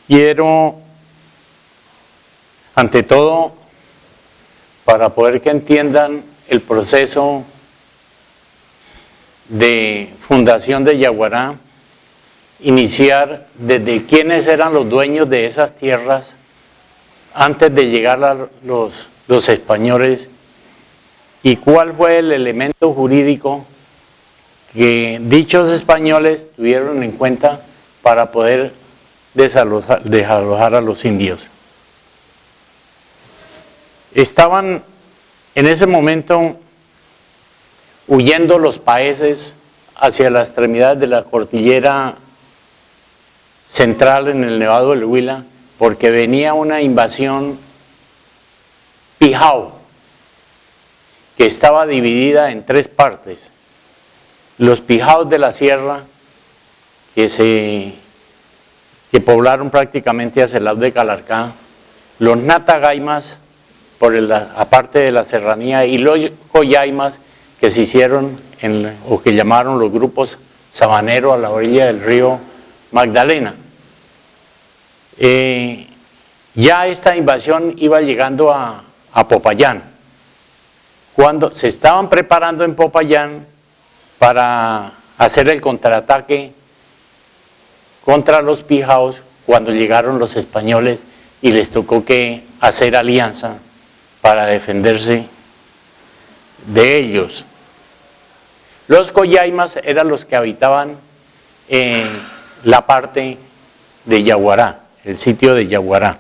Quiero, ante todo, para poder que entiendan el proceso de fundación de Yaguará, iniciar desde quiénes eran los dueños de esas tierras antes de llegar a los españoles y cuál fue el elemento jurídico que dichos españoles tuvieron en cuenta para poder desalojar a los indios. Estaban en ese momento huyendo los paeses hacia las extremidades de la cordillera central en el Nevado del Huila, porque venía una invasión pijao, que estaba dividida en tres partes. Los pijaos de la sierra, que poblaron prácticamente hacia el lado de Calarcá, los natagaimas, aparte de la serranía, y los coyaimas, que se hicieron, o que llamaron los grupos sabaneros a la orilla del río Magdalena. Ya esta invasión iba llegando a Popayán. Cuando se estaban preparando en Popayán para hacer el contraataque contra los pijaos, cuando llegaron los españoles y les tocó que hacer alianza para defenderse de ellos. Los coyaimas eran los que habitaban en la parte de Yaguará, el sitio de Yaguará.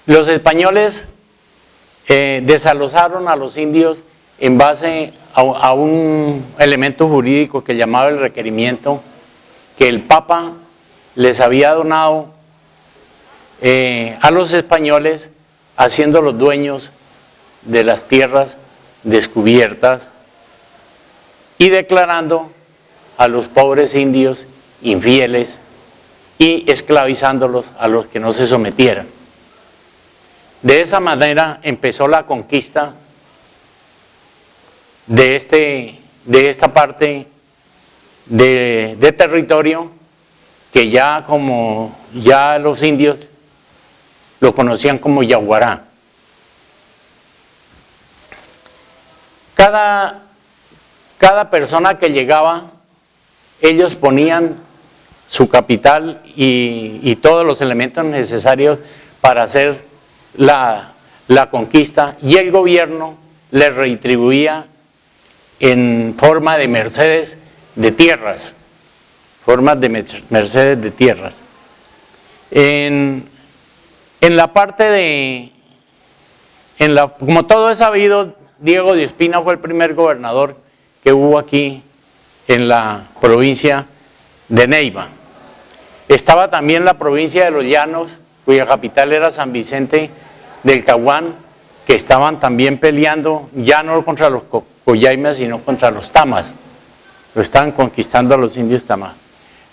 Los españoles desalojaron a los indios en base a un elemento jurídico que llamaba el requerimiento, que el Papa les había donado a los españoles, haciéndolos dueños de las tierras descubiertas y declarando a los pobres indios infieles y esclavizándolos a los que no se sometieran. De esa manera empezó la conquista de esta parte de territorio que ya los indios lo conocían como Yaguará. Cada persona que llegaba, ellos ponían su capital y todos los elementos necesarios para hacer la conquista, y el gobierno les retribuía en forma de mercedes de tierras, En la parte como todo es sabido, Diego de Ospina fue el primer gobernador que hubo aquí en la provincia de Neiva. Estaba también la provincia de los Llanos, cuya capital era San Vicente del Caguán, que estaban también peleando, ya no contra los coyaimas, sino contra los tamas. Lo estaban conquistando a los indios tamas.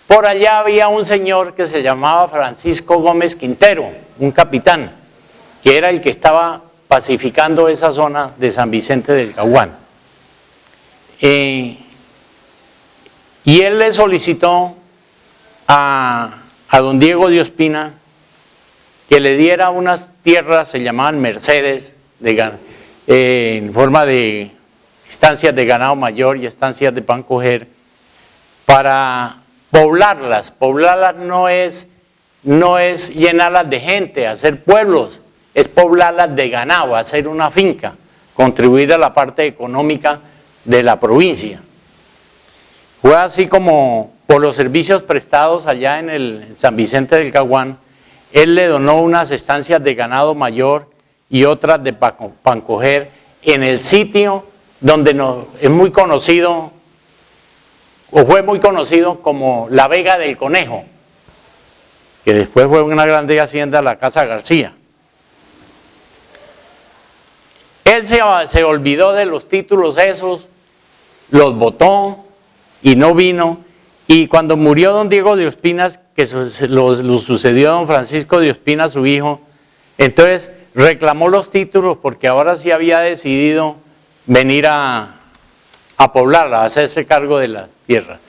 Por allá había un señor que se llamaba Francisco Gómez Quintero, un capitán, que era el que estaba pacificando esa zona de San Vicente del Caguán. Y él le solicitó a don Diego de Ospina que le diera unas tierras, se llamaban mercedes, en forma de estancias de ganado mayor y estancias de pan coger, para poblarlas. Poblarlas no es llenarlas de gente, hacer pueblos, es poblarlas de ganado, hacer una finca, contribuir a la parte económica de la provincia. Fue así como por los servicios prestados allá en el San Vicente del Caguán, él le donó unas estancias de ganado mayor y otras de pan coger en el sitio donde es muy conocido, o fue muy conocido como la Vega del Conejo, que después fue una grande hacienda, la Casa García. Él se olvidó de los títulos esos, los botó y no vino, y cuando murió don Diego de Ospina, que lo sucedió a don Francisco de Ospina, su hijo, entonces reclamó los títulos porque ahora sí había decidido venir a poblarla, a hacerse cargo de la tierra.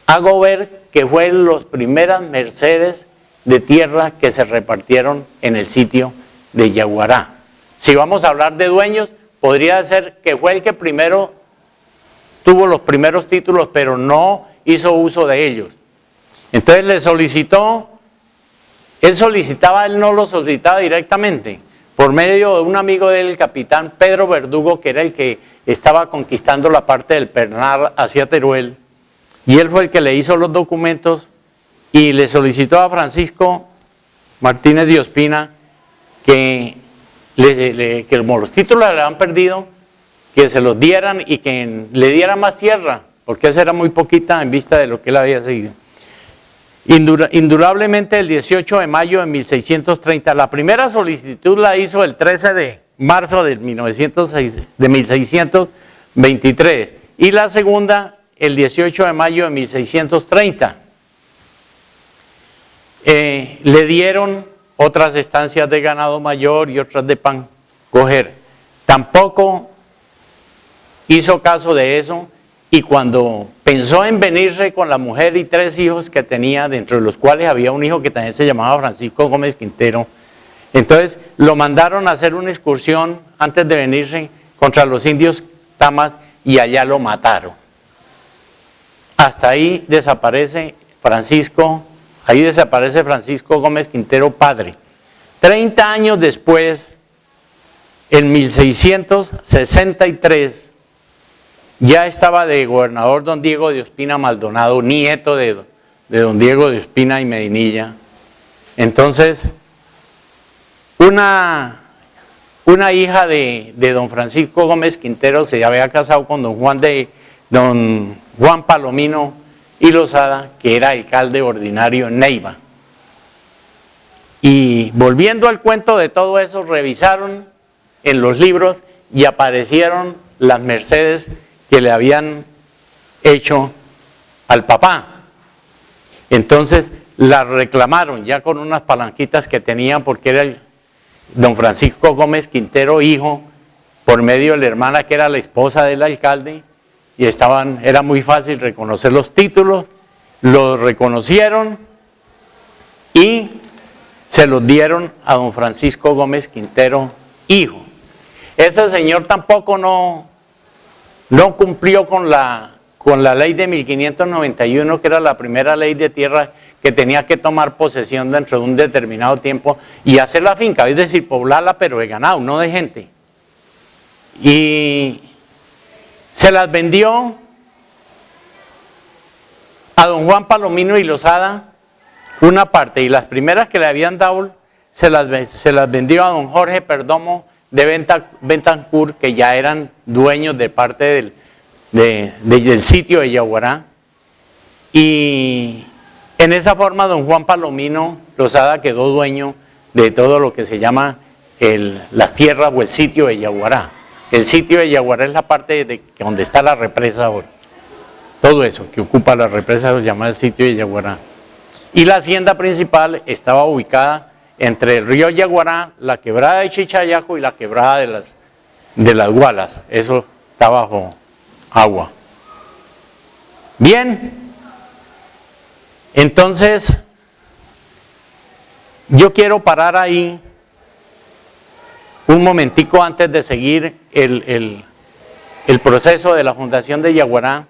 Hago ver que fueron las primeras mercedes de tierra que se repartieron en el sitio de Yaguará. Si vamos a hablar de dueños, podría ser que fue el que primero tuvo los primeros títulos, pero no hizo uso de ellos. Entonces le solicitó, él no lo solicitaba directamente, por medio de un amigo del el capitán Pedro Verdugo, que era el que estaba conquistando la parte del Pernal hacia Teruel, y él fue el que le hizo los documentos y le solicitó a Francisco Martínez de Ospina que como los títulos le habían perdido, que se los dieran y que le dieran más tierra, porque esa era muy poquita en vista de lo que él había seguido. Indudablemente el 18 de mayo de 1630, la primera solicitud la hizo el 13 de marzo de 1623 y la segunda el 18 de mayo de 1630. Le dieron otras estancias de ganado mayor y otras de pan coger. Tampoco hizo caso de eso y cuando pensó en venirse con la mujer y 3 hijos que tenía, dentro de los cuales había un hijo que también se llamaba Francisco Gómez Quintero, entonces lo mandaron a hacer una excursión antes de venirse contra los indios tamas y allá lo mataron. Hasta ahí desaparece Francisco Gómez Quintero padre. 30 años después, en 1663, ya estaba de gobernador don Diego de Ospina Maldonado, nieto de don Diego de Ospina y Medinilla. Entonces, una hija de don Francisco Gómez Quintero se había casado con don Juan Palomino y Lozada, que era alcalde ordinario en Neiva. Y volviendo al cuento de todo eso, revisaron en los libros y aparecieron las mercedes que le habían hecho al papá. Entonces las reclamaron ya con unas palanquitas que tenían, porque era don Francisco Gómez Quintero hijo, por medio de la hermana que era la esposa del alcalde, y era muy fácil reconocer los títulos, los reconocieron y se los dieron a don Francisco Gómez Quintero hijo. Ese señor tampoco no cumplió con la ley de 1591, que era la primera ley de tierra que tenía que tomar posesión dentro de un determinado tiempo y hacer la finca, es decir, poblarla, pero de ganado, no de gente. Y se las vendió a don Juan Palomino y Lozada una parte, y las primeras que le habían dado se las vendió a don Jorge Perdomo de Bentancur, que ya eran dueños de parte del sitio de Yaguará. Y en esa forma don Juan Palomino Lozada quedó dueño de todo lo que se llama las tierras o el sitio de Yaguará. El sitio de Yaguará es la parte donde está la represa ahora. Todo eso que ocupa la represa se llama el sitio de Yaguará. Y la hacienda principal estaba ubicada entre el río Yaguará, la quebrada de Chichayaco y la quebrada de las Gualas. Eso está bajo agua. Bien, entonces yo quiero parar ahí un momentico antes de seguir el proceso de la fundación de Yaguará,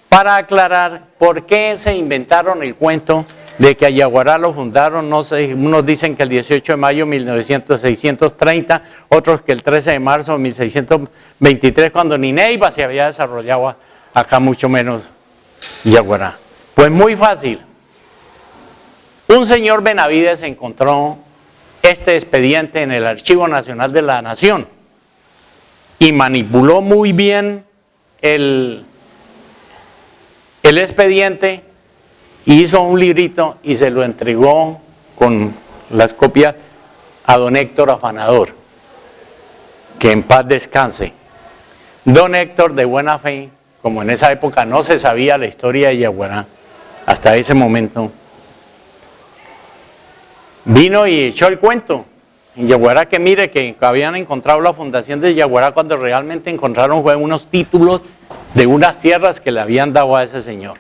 para aclarar por qué se inventaron el cuento de que a Yaguará lo fundaron, no sé, unos dicen que el 18 de mayo de 1630, otros que el 13 de marzo de 1623, cuando ni Neiva se había desarrollado acá, mucho menos Yaguará. Pues muy fácil. Un señor Benavides encontró este expediente en el Archivo Nacional de la Nación y manipuló muy bien el expediente, hizo un librito y se lo entregó con las copias a don Héctor Afanador, que en paz descanse. Don Héctor, de buena fe, como en esa época no se sabía la historia de Yaguará hasta ese momento, vino y echó el cuento en Yaguará, que mire que habían encontrado la fundación de Yaguará cuando realmente encontraron fue unos títulos de unas tierras que le habían dado a ese señor.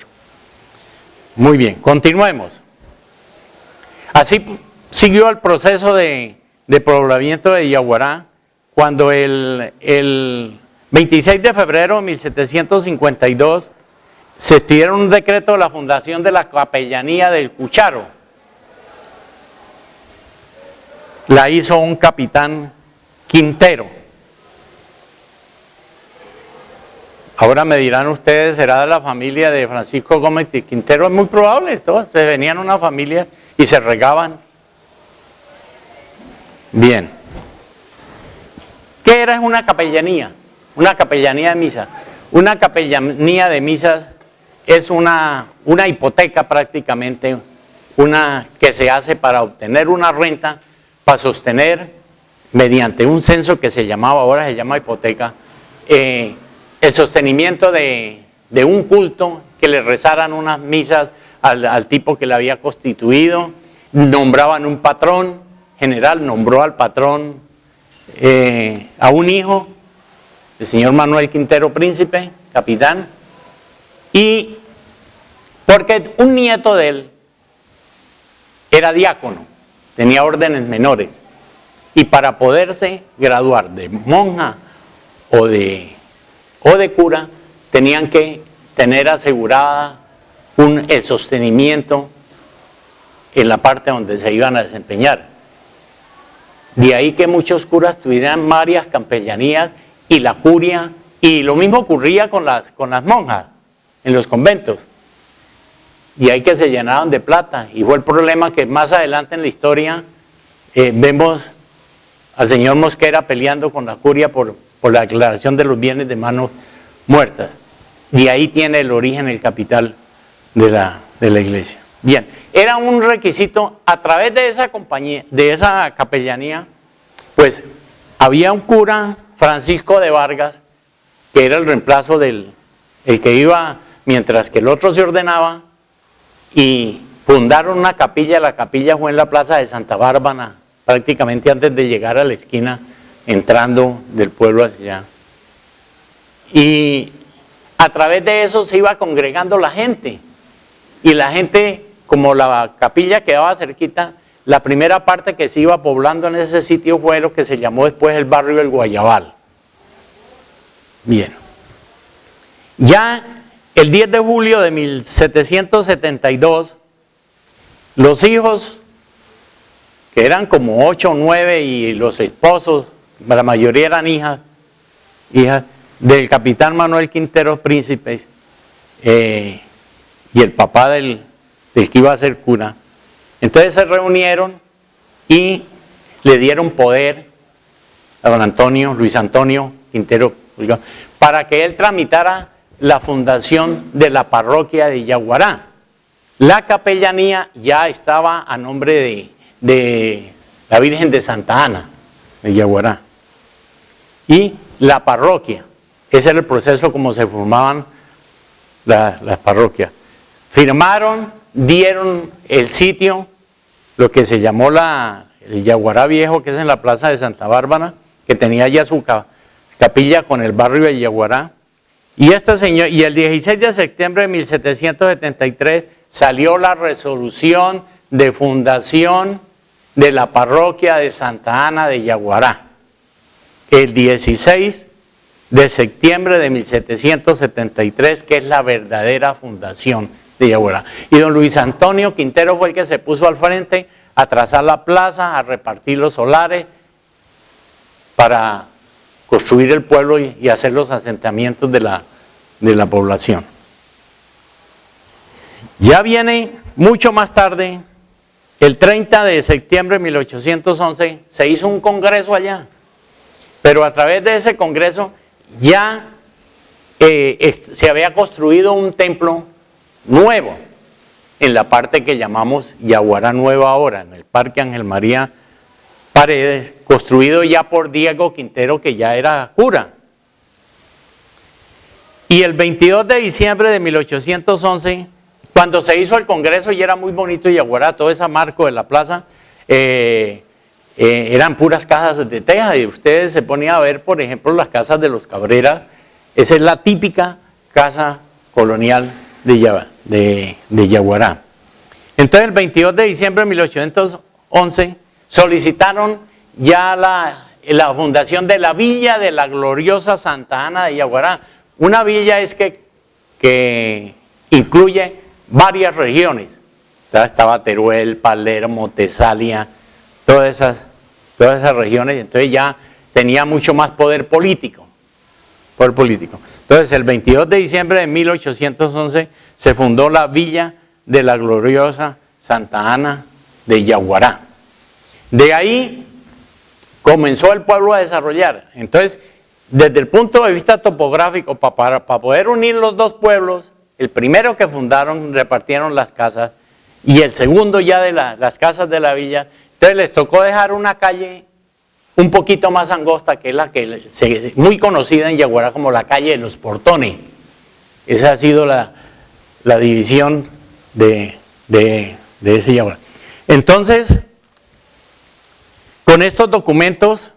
Muy bien, continuemos. Así siguió el proceso de poblamiento de Yaguará, cuando el 26 de febrero de 1752 se dieron un decreto de la fundación de la capellanía del Cucharo. La hizo un capitán Quintero. Ahora me dirán ustedes, ¿será de la familia de Francisco Gómez de Quintero? Es muy probable, todos se venían una familia y se regaban. Bien. ¿Qué era una capellanía? Una capellanía de misas. Una capellanía de misas es una hipoteca prácticamente, una que se hace para obtener una renta, para sostener mediante un censo que se llamaba, ahora se llama hipoteca, el sostenimiento de un culto, que le rezaran unas misas al tipo que la había constituido, nombraban un patrón, general nombró al patrón a un hijo, el señor Manuel Quintero Príncipe, capitán, y porque un nieto de él era diácono, tenía órdenes menores, y para poderse graduar de monja o de cura, tenían que tener asegurada el sostenimiento en la parte donde se iban a desempeñar. De ahí que muchos curas tuvieran varias capellanías y la curia, y lo mismo ocurría con las monjas en los conventos. Y ahí que se llenaban de plata. Y fue el problema que más adelante en la historia vemos al señor Mosquera peleando con la curia por la declaración de los bienes de manos muertas. Y ahí tiene el origen, el capital de la iglesia. Bien, era un requisito a través de esa compañía, de esa capellanía, pues había un cura, Francisco de Vargas, que era el reemplazo el que iba mientras que el otro se ordenaba, y fundaron una capilla. La capilla fue en la plaza de Santa Bárbara, prácticamente antes de llegar a la esquina, entrando del pueblo hacia allá. Y a través de eso se iba congregando la gente, y la gente, como la capilla quedaba cerquita, la primera parte que se iba poblando en ese sitio fue lo que se llamó después el barrio del Guayabal. Bien. Ya el 10 de julio de 1772, los hijos, que eran como 8 o 9, y los esposos, la mayoría eran hijas del capitán Manuel Quintero Príncipe, y el papá del que iba a ser cura. Entonces se reunieron y le dieron poder a don Antonio, Luis Antonio Quintero, para que él tramitara la fundación de la parroquia de Yaguará. La capellanía ya estaba a nombre de la Virgen de Santa Ana de Yaguará. Y la parroquia, ese era el proceso como se formaban las parroquias. Firmaron, dieron el sitio, lo que se llamó el Yaguará Viejo, que es en la plaza de Santa Bárbara, que tenía ya su capilla con el barrio de Yaguará. Y el 16 de septiembre de 1773 salió la resolución de fundación de la parroquia de Santa Ana de Yaguará. El 16 de septiembre de 1773, que es la verdadera fundación de Yaguará. Y don Luis Antonio Quintero fue el que se puso al frente a trazar la plaza, a repartir los solares, para construir el pueblo y hacer los asentamientos de la población. Ya viene mucho más tarde, el 30 de septiembre de 1811, se hizo un congreso allá, pero a través de ese congreso ya se había construido un templo nuevo en la parte que llamamos Yaguará Nueva ahora, en el Parque Ángel María Paredes, construido ya por Diego Quintero, que ya era cura. Y el 22 de diciembre de 1811, cuando se hizo el congreso, y era muy bonito Yaguará, todo ese marco de la plaza, eran puras casas de teja, y ustedes se ponían a ver, por ejemplo, las casas de los Cabrera. Esa es la típica casa colonial de Yaguará. Entonces el 22 de diciembre de 1811 solicitaron ya la fundación de la villa de la gloriosa Santa Ana de Yaguará. Una villa es que incluye varias regiones. Estaba Teruel, Palermo, Tesalia, todas esas regiones. Entonces ya tenía mucho más poder político. Entonces el 22 de diciembre de 1811 se fundó la villa de la gloriosa Santa Ana de Yaguará. De ahí comenzó el pueblo a desarrollar. Entonces, desde el punto de vista topográfico, para poder unir los dos pueblos, el primero que fundaron, repartieron las casas, y el segundo ya de las casas de la villa, entonces les tocó dejar una calle un poquito más angosta, que es la que muy conocida en Yaguará como la calle de los Portones. Esa ha sido la división de ese Yaguará. Entonces, con estos documentos,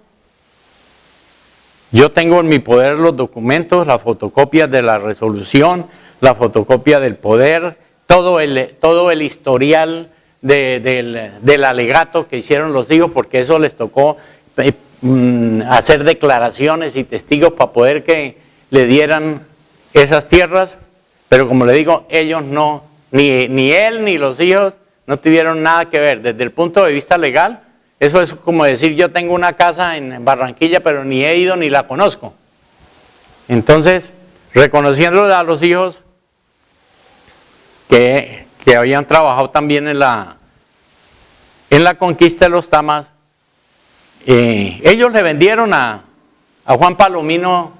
yo tengo en mi poder los documentos, las fotocopias de la resolución, la fotocopia del poder, todo el historial del alegato que hicieron los hijos, porque eso les tocó hacer declaraciones y testigos para poder que le dieran esas tierras, pero como le digo, ellos no, ni él ni los hijos no tuvieron nada que ver. Desde el punto de vista legal, eso es como decir, yo tengo una casa en Barranquilla, pero ni he ido ni la conozco. Entonces, reconociéndole a los hijos que habían trabajado también en la conquista de los Tamas, ellos le vendieron a Juan Palomino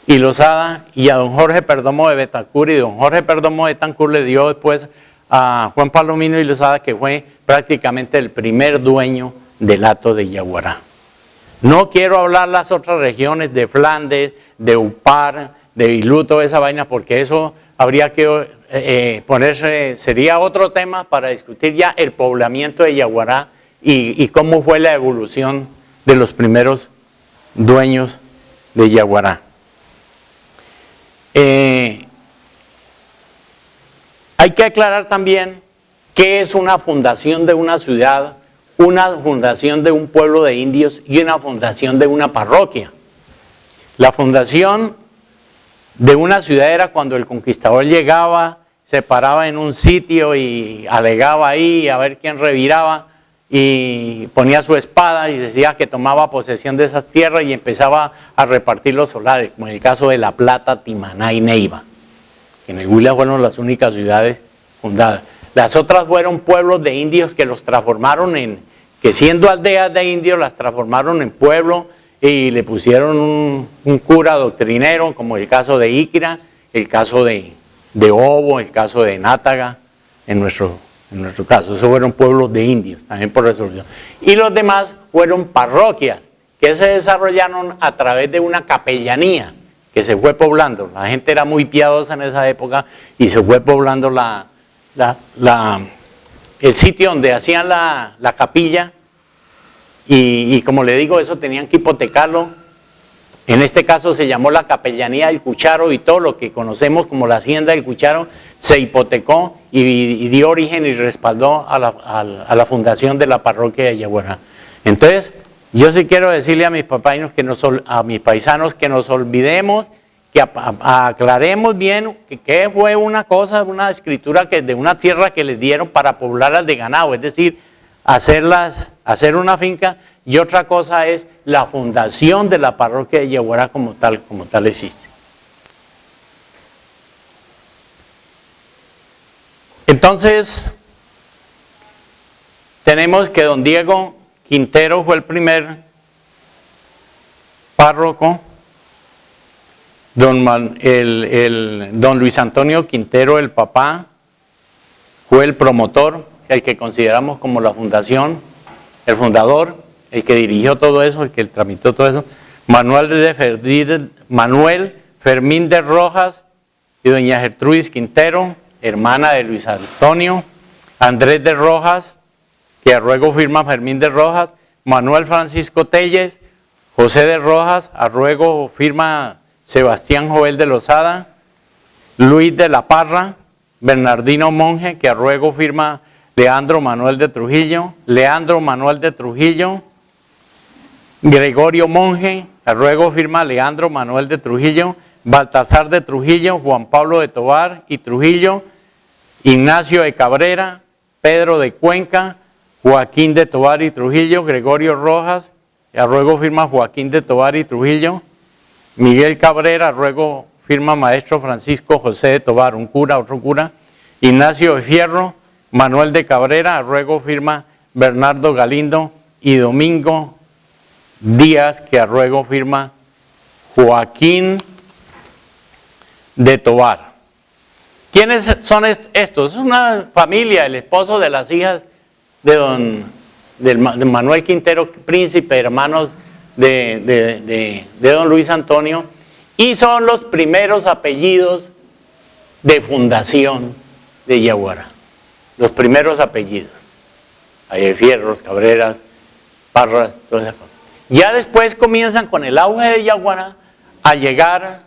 y Lozada y a don Jorge Perdomo de Betancur, y don Jorge Perdomo de Betancur le dio después a Juan Palomino y Lozada, que fue prácticamente el primer dueño del hato de Yaguará. No quiero hablar las otras regiones de Flandes, de Upar, de Vilú, toda esa vaina, porque eso habría que ponerse, sería otro tema para discutir ya el poblamiento de Yaguará y cómo fue la evolución de los primeros dueños de Yaguará. Hay que aclarar también qué es una fundación de una ciudad, una fundación de un pueblo de indios y una fundación de una parroquia. La fundación de una ciudad era cuando el conquistador llegaba, se paraba en un sitio y alegaba ahí a ver quién reviraba y ponía su espada y decía que tomaba posesión de esas tierras y empezaba a repartir los solares, como en el caso de La Plata, Timaná y Neiva. En el Huila fueron las únicas ciudades fundadas. Las otras fueron pueblos de indios que los transformaron que siendo aldeas de indios las transformaron en pueblo y le pusieron un cura doctrinero, como el caso de Iquira, el caso de Obo, el caso de Nátaga, en nuestro caso. Esos fueron pueblos de indios, también por resolución. Y los demás fueron parroquias, que se desarrollaron a través de una capellanía, que se fue poblando. La gente era muy piadosa en esa época y se fue poblando el sitio donde hacían la capilla y como le digo, eso tenían que hipotecarlo. En este caso se llamó la Capellanía del Cucharo y todo lo que conocemos como la Hacienda del Cucharo se hipotecó y dio origen y respaldó a la fundación de la parroquia de Yaguará. Entonces, yo sí quiero decirle a mis paisanos que nos olvidemos, que aclaremos bien que fue una escritura de una tierra que les dieron para poblarlas de ganado, es decir, hacer una finca, y otra cosa es la fundación de la parroquia de Yaguará como tal existe. Entonces, tenemos que don Diego Quintero fue el primer párroco, don Luis Antonio Quintero, el papá, fue el promotor, el que consideramos como la fundación, el fundador, el que dirigió todo eso, el que tramitó todo eso, Manuel Fermín de Rojas y doña Gertrudis Quintero, hermana de Luis Antonio, Andrés de Rojas, que a ruego firma Fermín de Rojas, Manuel Francisco Telles, José de Rojas, a ruego firma Sebastián Joel de Lozada, Luis de la Parra, Bernardino Monje, que a ruego firma Leandro Manuel de Trujillo. Leandro Manuel de Trujillo. Gregorio Monje, a ruego firma Leandro Manuel de Trujillo. Baltasar de Trujillo, Juan Pablo de Tovar y Trujillo. Ignacio de Cabrera, Pedro de Cuenca, Joaquín de Tovar y Trujillo. Gregorio Rojas, a ruego firma Joaquín de Tovar y Trujillo. Miguel Cabrera, a ruego firma Maestro Francisco José de Tovar, un cura, otro cura. Ignacio de Fierro, Manuel de Cabrera, a ruego firma Bernardo Galindo. Y Domingo Díaz, que a ruego firma Joaquín de Tovar. ¿Quiénes son estos? Es una familia, el esposo de las hijas de Manuel Quintero, príncipe, hermanos de don Luis Antonio, y son los primeros apellidos de fundación de Yaguará. Los primeros apellidos. Hay Fierros, Cabreras, Parras, todas esas cosas. Ya después comienzan con el auge de Yaguará a llegar,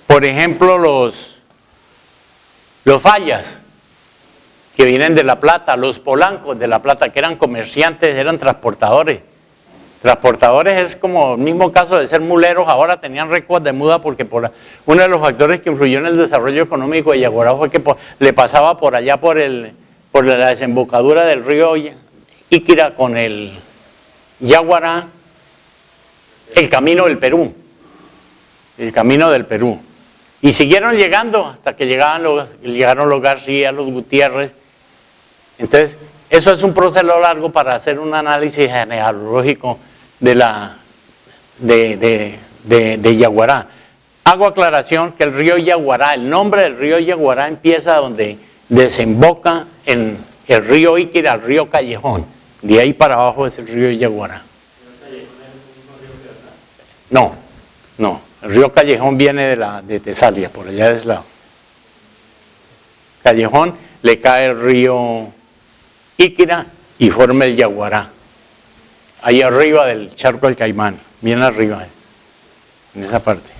por ejemplo, los Fallas, que vienen de La Plata, los Polancos de La Plata, que eran comerciantes, eran transportadores. Transportadores es como el mismo caso de ser muleros, ahora tenían récord de muda porque uno de los factores que influyó en el desarrollo económico de Yaguará fue que le pasaba por allá por la desembocadura del río Iquira con el Yaguará, el camino del Perú. El camino del Perú. Y siguieron llegando hasta que llegaron los García, los Gutiérrez. Entonces, eso es un proceso largo para hacer un análisis genealógico de Yaguará. Hago aclaración que el río Yaguará, el nombre del río Yaguará empieza donde desemboca en el río Iquira, el río Callejón. De ahí para abajo es el río Yaguará. No. El río Callejón viene de Tesalia, por allá de ese lado. Callejón, le cae el río Iquira y forma el Yaguará. Ahí arriba del charco del Caimán, bien arriba, en esa parte.